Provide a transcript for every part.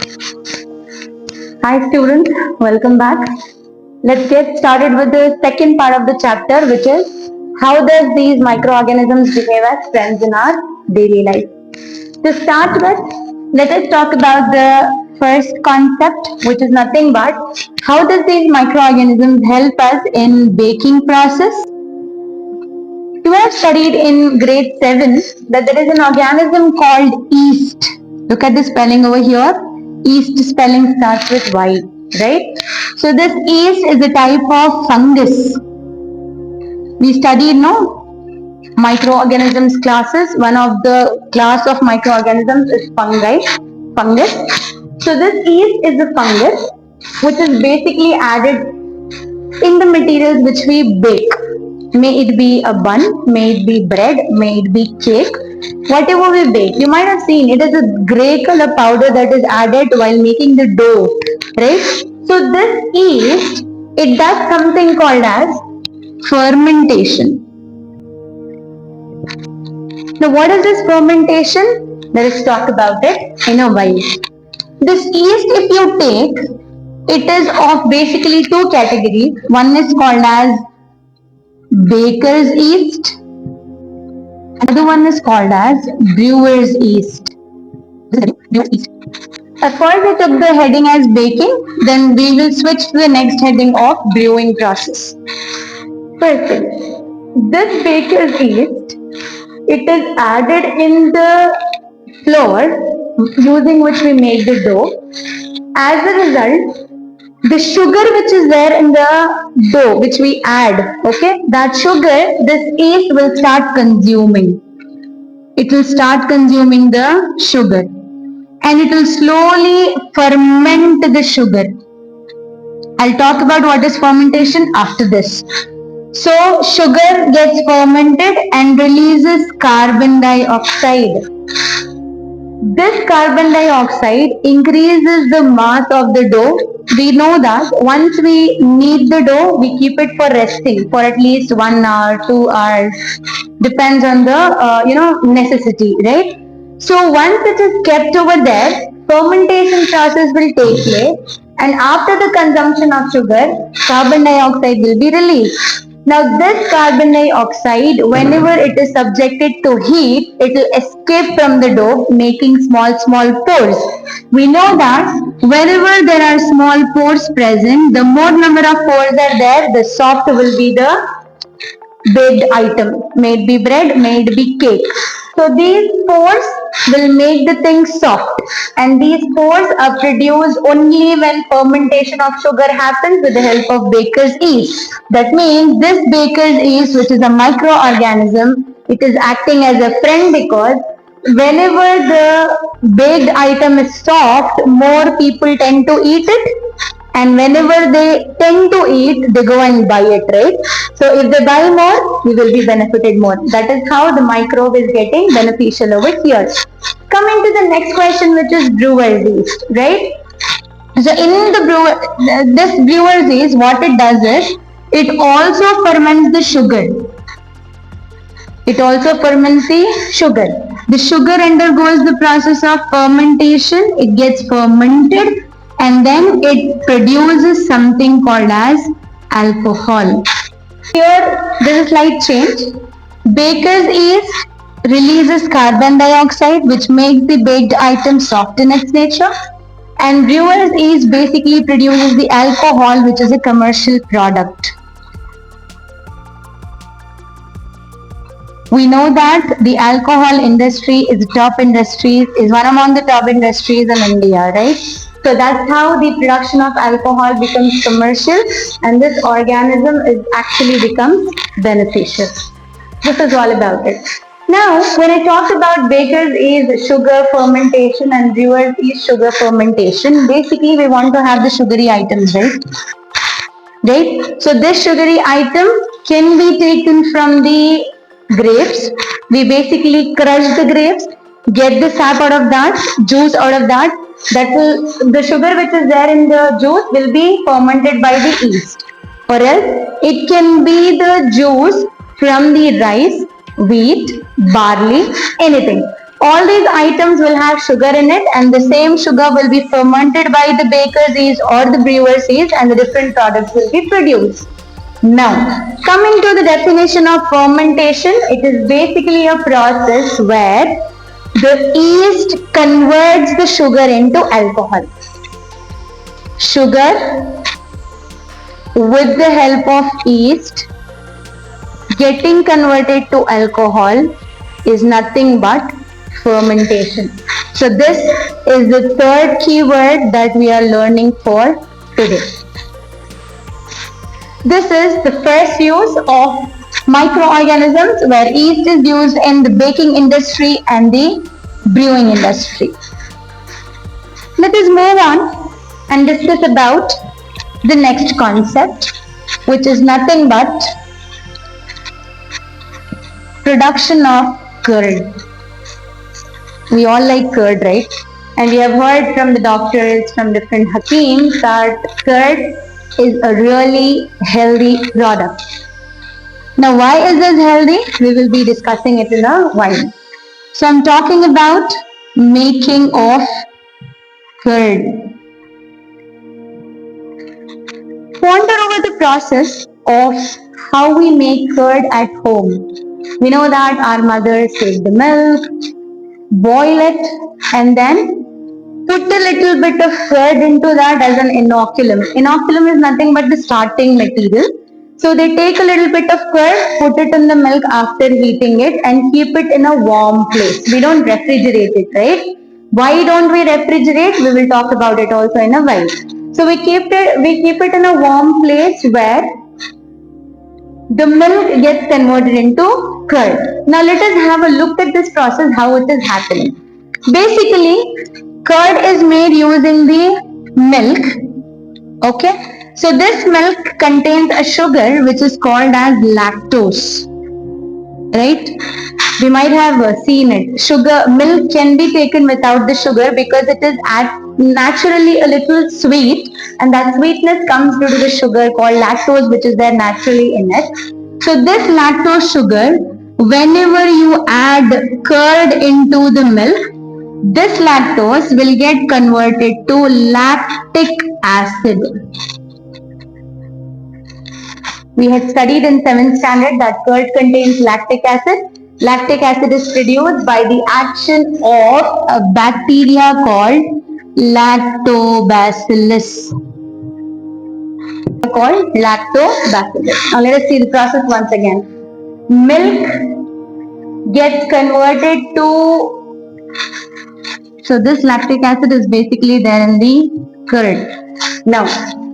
Hi students, welcome back. Let's get started with the second part of the chapter, which is how does these microorganisms behave as friends in our daily life. To start with, let us talk about the first concept, which is nothing but how does these microorganisms help us in baking process. You have studied in grade 7 that there is an organism called yeast. Look at the spelling over here. Yeast spelling starts with Y, right? So this yeast is a type of fungus. We studied, microorganisms classes. One of the class of microorganisms is fungus. So this yeast is a fungus which is basically added in the materials which we bake. May it be a bun, may it be bread, may it be cake, whatever we bake. You might have seen it is a grey color powder that is added while making the dough, right? So this yeast, it does something called as fermentation. Now what is this fermentation? Let us talk about it in a while. This yeast, if you take, it is of basically two categories. One is called as baker's yeast. Another one is called as brewer's yeast. First we took the heading as baking, then we will switch to the next heading of brewing process. First thing, this baker's yeast, it is added in the flour using which we make the dough. As a result, the sugar which is there in the dough which we add, okay, that sugar, this yeast will start consuming. It will start consuming the sugar and it will slowly ferment the sugar. I'll talk about what is fermentation after this. So sugar gets fermented and releases carbon dioxide. This carbon dioxide increases the mass of the dough. We know that once we knead the dough, we keep it for resting for at least 1 hour, 2 hours, depends on the necessity, right? So once it is kept over there, fermentation process will take place, and after the consumption of sugar, carbon dioxide will be released. Now this carbon dioxide, whenever it is subjected to heat, it will escape from the dough, making small pores. We know that wherever there are small pores present, the more number of pores are there, the soft will be the baked item. May it be bread, may it be cake. So these pores will make the thing soft, and these pores are produced only when fermentation of sugar happens with the help of baker's yeast. That means this baker's yeast, which is a microorganism, it is acting as a friend because whenever the baked item is soft, more people tend to eat it. And whenever they tend to eat, they go and buy it, right? So if they buy more, we will be benefited more. That is how the microbe is getting beneficial over here. Coming to the next question, which is brewer's yeast, right? So in the this brewer's yeast, what it does is, it also ferments the sugar. It also ferments the sugar. The sugar undergoes the process of fermentation. It gets fermented and then it produces something called as alcohol. Here there is a slight change. Baker's yeast releases carbon dioxide which makes the baked item soft in its nature, and brewer's yeast basically produces the alcohol, which is a commercial product. We know that the alcohol industry is one among the top industries in India, right? So that's how the production of alcohol becomes commercial, and this organism actually becomes beneficial. This is all about it. Now, when I talked about baker's yeast sugar fermentation and brewer's yeast sugar fermentation, basically we want to have the sugary items, right? Right? So this sugary item can be taken from the grapes. We basically crush the grapes, get the sap out of that, juice out of that. The sugar which is there in the juice will be fermented by the yeast. Or else it can be the juice from the rice, wheat, barley, anything. All these items will have sugar in it, and the same sugar will be fermented by the baker's yeast or the brewer's yeast, and the different products will be produced. Now, coming to the definition of fermentation, it is basically a process where the yeast converts the sugar into alcohol. Sugar, with the help of yeast, getting converted to alcohol is nothing but fermentation. So this is the third keyword that we are learning for today. This is the first use of microorganisms, where yeast is used in the baking industry and the brewing industry. Let us move on and discuss about the next concept, which is nothing but production of curd. We all like curd, right? And we have heard from the doctors, from different hakims, that curd is a really healthy product. Now, why is this healthy? We will be discussing it in a while. So, I'm talking about making of curd. Ponder over the process of how we make curd at home. We know that our mothers take the milk, boil it, and then put a little bit of curd into that as an inoculum. Inoculum is nothing but the starting material. So they take a little bit of curd, put it in the milk after heating it, and keep it in a warm place. We don't refrigerate it, right? Why don't we refrigerate? We will talk about it also in a while. So we keep it in a warm place where the milk gets converted into curd. Now let us have a look at this process, how it is happening. Basically, curd is made using the milk. Okay, so this milk contains a sugar which is called as lactose, right? We might have seen it. Milk can be taken without the sugar because it is naturally a little sweet, and that sweetness comes due to the sugar called lactose, which is there naturally in it. So this lactose sugar, whenever you add curd into the milk, this lactose will get converted to lactic acid. We had studied in 7th standard that curd contains lactic acid. Lactic acid is produced by the action of a bacteria called Lactobacillus. Now let us see the process once again. Milk gets converted to, so this lactic acid is basically there in the curd. Now,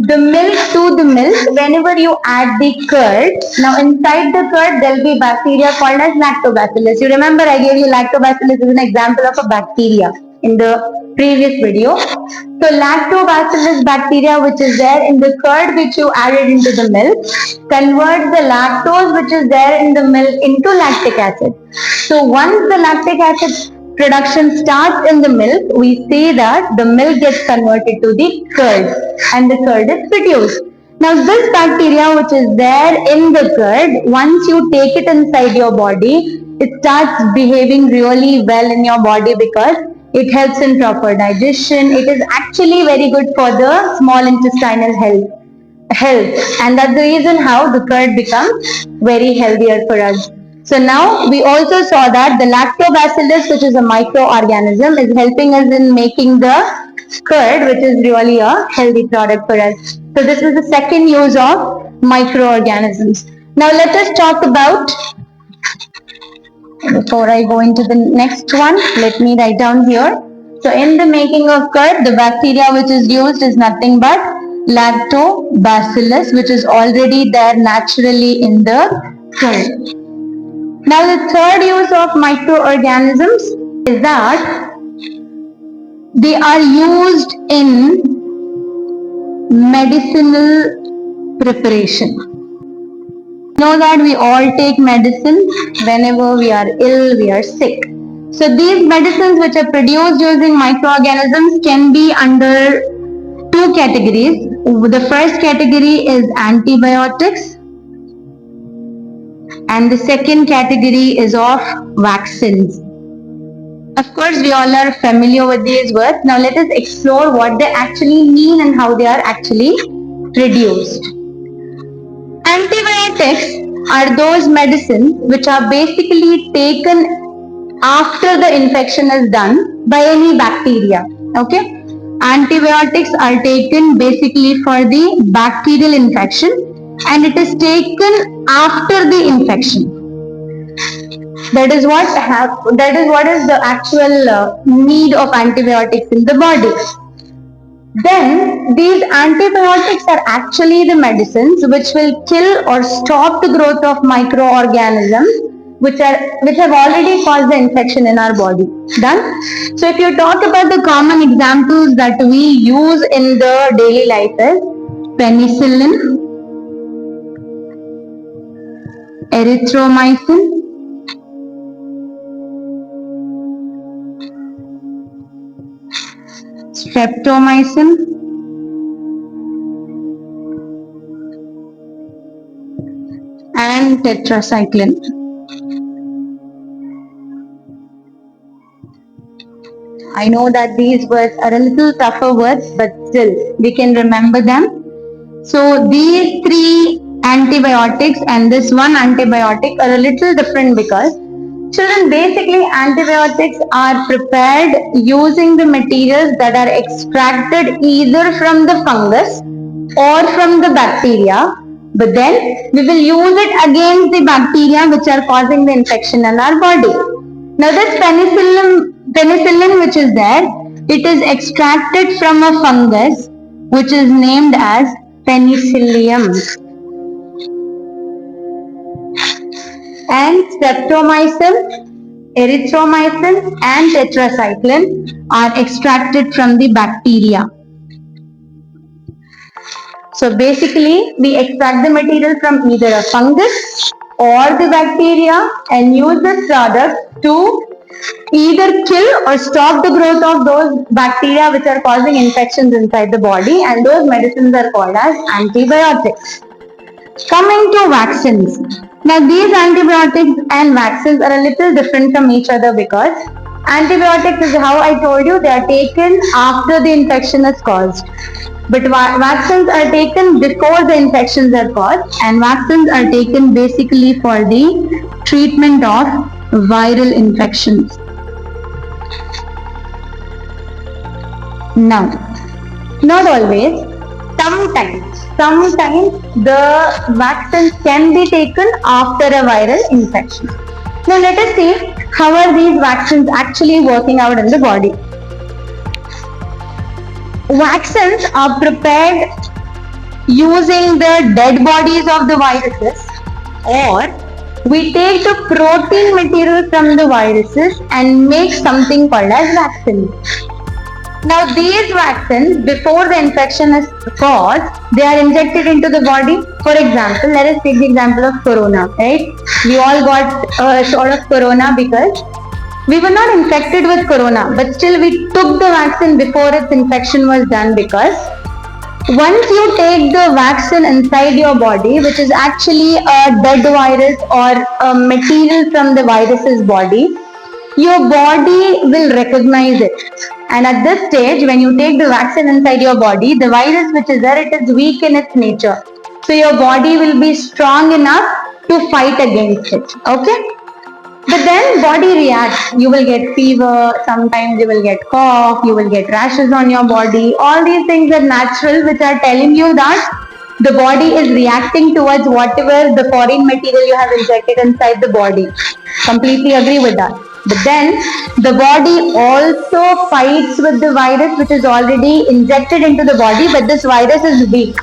the milk to the milk, whenever you add the curd, now inside the curd there will be bacteria called as Lactobacillus. You remember I gave you Lactobacillus as an example of a bacteria in the previous video. So Lactobacillus bacteria which is there in the curd which you added into the milk converts the lactose which is there in the milk into lactic acid. So once the lactic acid production starts in the milk, we see that the milk gets converted to the curd and the curd is produced. Now this bacteria which is there in the curd, once you take it inside your body, it starts behaving really well in your body because it helps in proper digestion. It is actually very good for the small intestinal health, and that's the reason how the curd becomes very healthier for us. So now we also saw that the lactobacillus, which is a microorganism, is helping us in making the curd, which is really a healthy product for us. So this is the second use of microorganisms. Now let us talk about, before I go into the next one, let me write down here. So in the making of curd, the bacteria which is used is nothing but Lactobacillus, which is already there naturally in the curd. Now the third use of microorganisms is that they are used in medicinal preparation. Know that we all take medicine whenever we are ill, we are sick. So these medicines which are produced using microorganisms can be under two categories. The first category is antibiotics and the second category is of vaccines. Of course, we all are familiar with these words. Now let us explore what they actually mean and how they are actually produced. Antibiotics are those medicines which are basically taken after the infection is done by any bacteria. Okay? Antibiotics are taken basically for the bacterial infection and it is taken after the infection. That is what is the actual need of antibiotics in the body. Then these antibiotics are actually the medicines which will kill or stop the growth of microorganisms which have already caused the infection in our body. Done? So if you talk about the common examples that we use in the daily life is penicillin, erythromycin, streptomycin, and tetracycline. I know that these words are a little tougher words, but still we can remember them. So these three antibiotics and this one antibiotic are a little different because children, basically antibiotics are prepared using the materials that are extracted either from the fungus or from the bacteria, but then we will use it against the bacteria which are causing the infection in our body. Now this penicillin which is there, it is extracted from a fungus which is named as penicillium. And streptomycin, erythromycin and tetracycline are extracted from the bacteria. So basically, we extract the material from either a fungus or the bacteria and use this product to either kill or stop the growth of those bacteria which are causing infections inside the body, and those medicines are called as antibiotics. Coming to vaccines. Now these antibiotics and vaccines are a little different from each other because antibiotics is how I told you, they are taken after the infection is caused. But vaccines are taken before the infections are caused, and vaccines are taken basically for the treatment of viral infections. Now, not always, sometimes the vaccines can be taken after a viral infection. Now let us see how are these vaccines actually working out in the body. Vaccines are prepared using the dead bodies of the viruses, or we take the protein material from the viruses and make something called as vaccine. Now these vaccines, before the infection is caused, they are injected into the body. For example, let us take the example of corona, right? We all got a sort of corona because we were not infected with corona, but still we took the vaccine before its infection was done, because once you take the vaccine inside your body, which is actually a dead virus or a material from the virus's body, your body will recognize it. And at this stage, when you take the vaccine inside your body, the virus which is there, it is weak in its nature. So your body will be strong enough to fight against it. Okay? But then body reacts. You will get fever, sometimes you will get cough, you will get rashes on your body. All these things are natural, which are telling you that the body is reacting towards whatever the foreign material you have injected inside the body. Completely agree with that. But then the body also fights with the virus which is already injected into the body, but this virus is weak.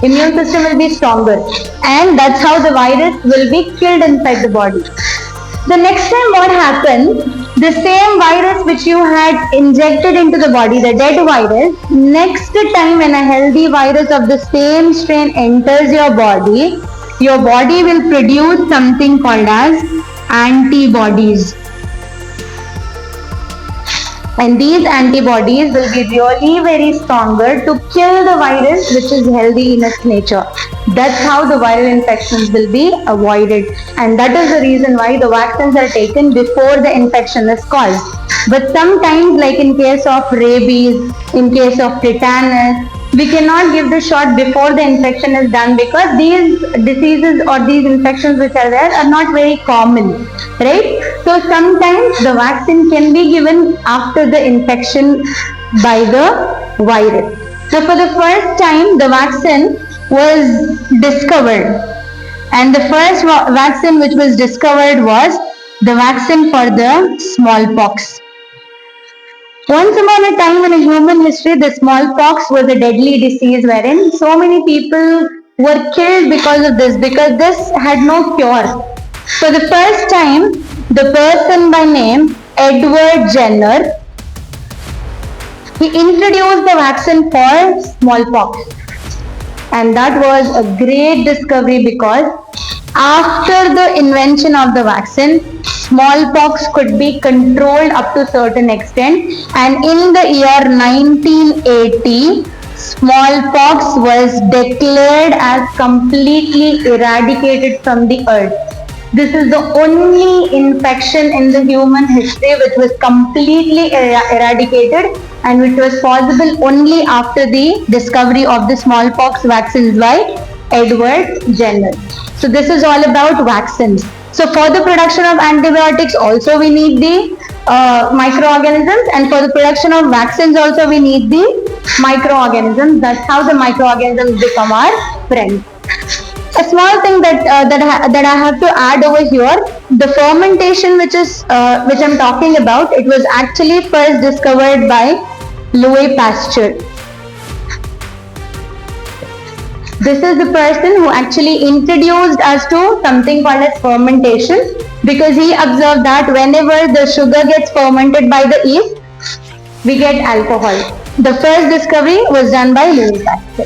Immune system will be stronger, and that's how the virus will be killed inside the body. The next time what happens, the same virus which you had injected into the body, the dead virus, next time when a healthy virus of the same strain enters your body will produce something called as antibodies. And these antibodies will be really very stronger to kill the virus which is healthy in its nature. That's how the viral infections will be avoided, and that is the reason why the vaccines are taken before the infection is caused. But sometimes, like in case of rabies, in case of tetanus, we cannot give the shot before the infection is done because these diseases or these infections which are there are not very common, right? So sometimes the vaccine can be given after the infection by the virus. So for the first time, the vaccine was discovered, and the first vaccine which was discovered was the vaccine for the smallpox. Once upon a time in human history, the smallpox was a deadly disease wherein so many people were killed because of this, because this had no cure. For the first time, the person by name Edward Jenner, he introduced the vaccine for smallpox, and that was a great discovery because after the invention of the vaccine, smallpox could be controlled up to a certain extent, and in the year 1980, smallpox was declared as completely eradicated from the earth. This is the only infection in the human history which was completely eradicated, and which was possible only after the discovery of the smallpox vaccines by Edward Jenner. So this is all about vaccines. So for the production of antibiotics also we need the microorganisms, and for the production of vaccines also we need the microorganisms. That's how the microorganisms become our friends. A small thing that I have to add over here, the fermentation which I'm talking about, it was actually first discovered by Louis Pasteur. This is the person who actually introduced us to something called as fermentation, because he observed that whenever the sugar gets fermented by the yeast, we get alcohol. The first discovery was done by Louis Pasteur.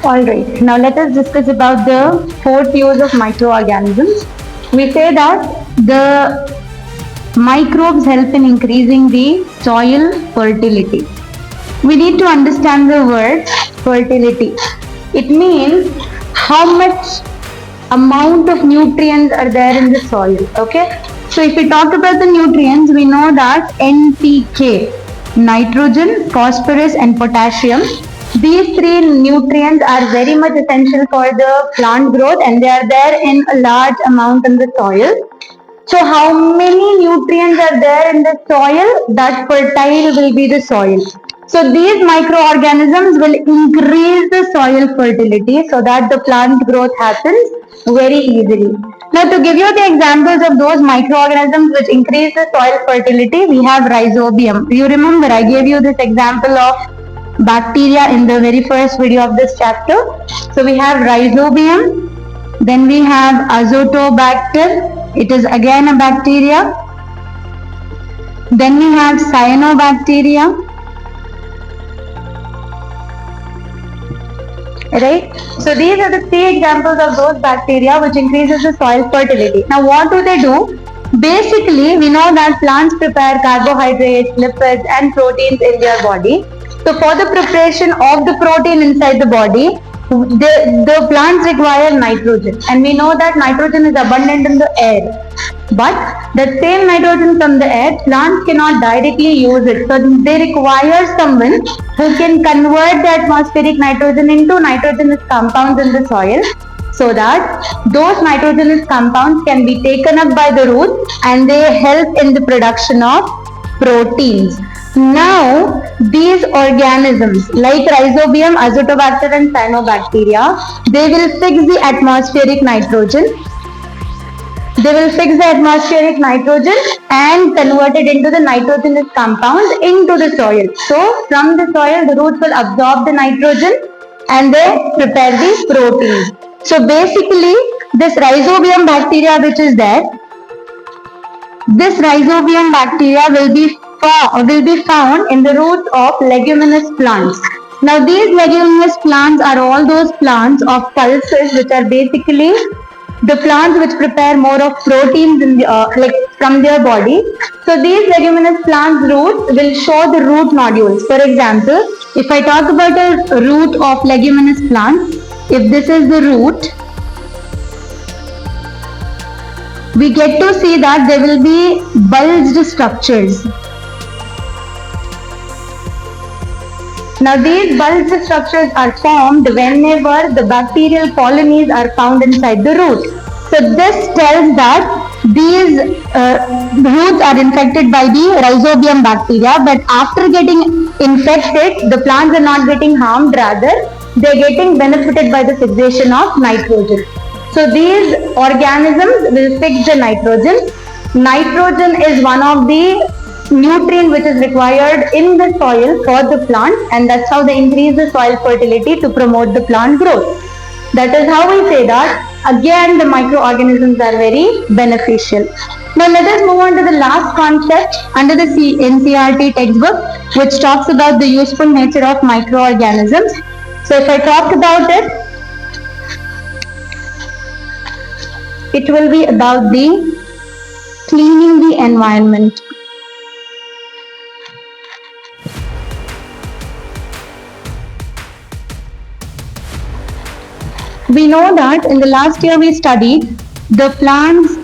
Alright, now let us discuss about the fourth use of microorganisms. We say that the microbes help in increasing the soil fertility. We need to understand the word fertility. It means how much amount of nutrients are there in the soil. Okay, so if we talk about the nutrients, we know that NPK, nitrogen, phosphorus and potassium, these three nutrients are very much essential for the plant growth, and they are there in a large amount in the soil. So how many nutrients are there in the soil? That fertile will be the soil. So these microorganisms will increase the soil fertility so that the plant growth happens very easily. Now to give you the examples of those microorganisms which increase the soil fertility, we have Rhizobium. You remember I gave you this example of bacteria in the very first video of this chapter. So we have Rhizobium, then we have Azotobacter, it is again a bacteria. Then we have Cyanobacteria, right? So these are the three examples of those bacteria which increases the soil fertility. Now what do they do? Basically, we know that plants prepare carbohydrates, lipids and proteins in their body. So for the preparation of the protein inside the body, the plants require nitrogen, and we know that nitrogen is abundant in the air. But the same nitrogen from the air, plants cannot directly use it. So they require someone who can convert the atmospheric nitrogen into nitrogenous compounds in the soil, so that those nitrogenous compounds can be taken up by the roots and they help in the production of proteins. Now, these organisms like Rhizobium, Azotobacter and Cyanobacteria, they will fix the atmospheric nitrogen. They will fix the atmospheric nitrogen and convert it into the nitrogenous compounds into the soil. So, from the soil, the roots will absorb the nitrogen and they prepare the proteins. So, basically, this Rhizobium bacteria which is there, this Rhizobium bacteria will be found in the roots of leguminous plants. Now these leguminous plants are all those plants of pulses which are basically the plants which prepare more of proteins in the, from their body. So these leguminous plants' roots will show the root nodules. For example, if I talk about a root of leguminous plants, if this is the root, we get to see that there will be bulged structures. Now these bulged structures are formed whenever the bacterial colonies are found inside the root. So this tells that these roots are infected by the Rhizobium bacteria, but after getting infected, the plants are not getting harmed, rather they are getting benefited by the fixation of nitrogen. So these organisms will fix the nitrogen. Nitrogen is one of the nutrient which is required in the soil for the plant, and that's how they increase the soil fertility to promote the plant growth. That is how we say that again the microorganisms are very beneficial. Now let us move on to the last concept under the NCERT textbook, which talks about the useful nature of microorganisms. So if I talk about it, it will be about the cleaning the environment. We know that in the last year we studied the plants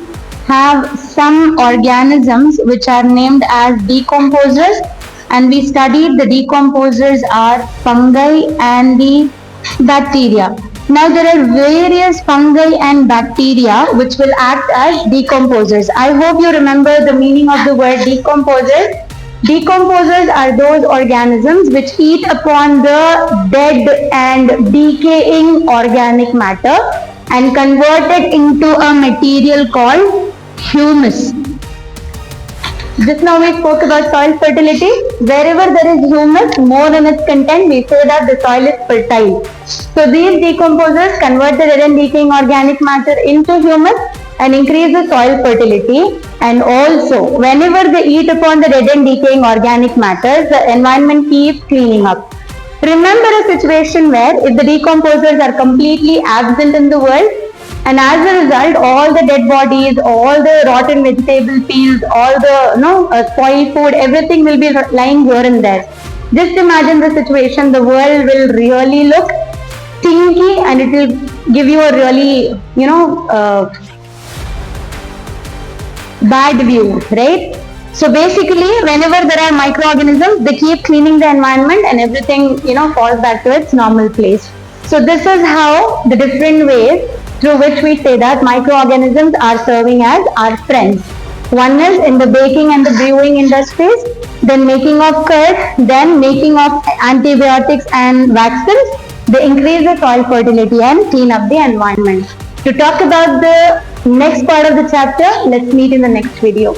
have some organisms which are named as decomposers, and we studied the decomposers are fungi and the bacteria. Now there are various fungi and bacteria which will act as decomposers. I hope you remember the meaning of the word decomposer. Decomposers are those organisms which eat upon the dead and decaying organic matter and convert it into a material called humus. Just now we spoke about soil fertility. Wherever there is humus, more in its content, we say that the soil is fertile. So these decomposers convert the dead and decaying organic matter into humus and increase the soil fertility. And also, whenever they eat upon the dead and decaying organic matter, the environment keeps cleaning up. Remember a situation where if the decomposers are completely absent in the world, and as a result, all the dead bodies, all the rotten vegetable peels, all the spoiled food, everything will be lying here and there. Just imagine the situation. The world will really look stinky, and it will give you a really, bad view, right? So basically, whenever there are microorganisms, they keep cleaning the environment, and everything, falls back to its normal place. So this is how the different ways through which we say that microorganisms are serving as our friends. One is in the baking and the brewing industries, then making of curd, then making of antibiotics and vaccines. They increase the soil fertility and clean up the environment. To talk about the next part of the chapter, let's meet in the next video.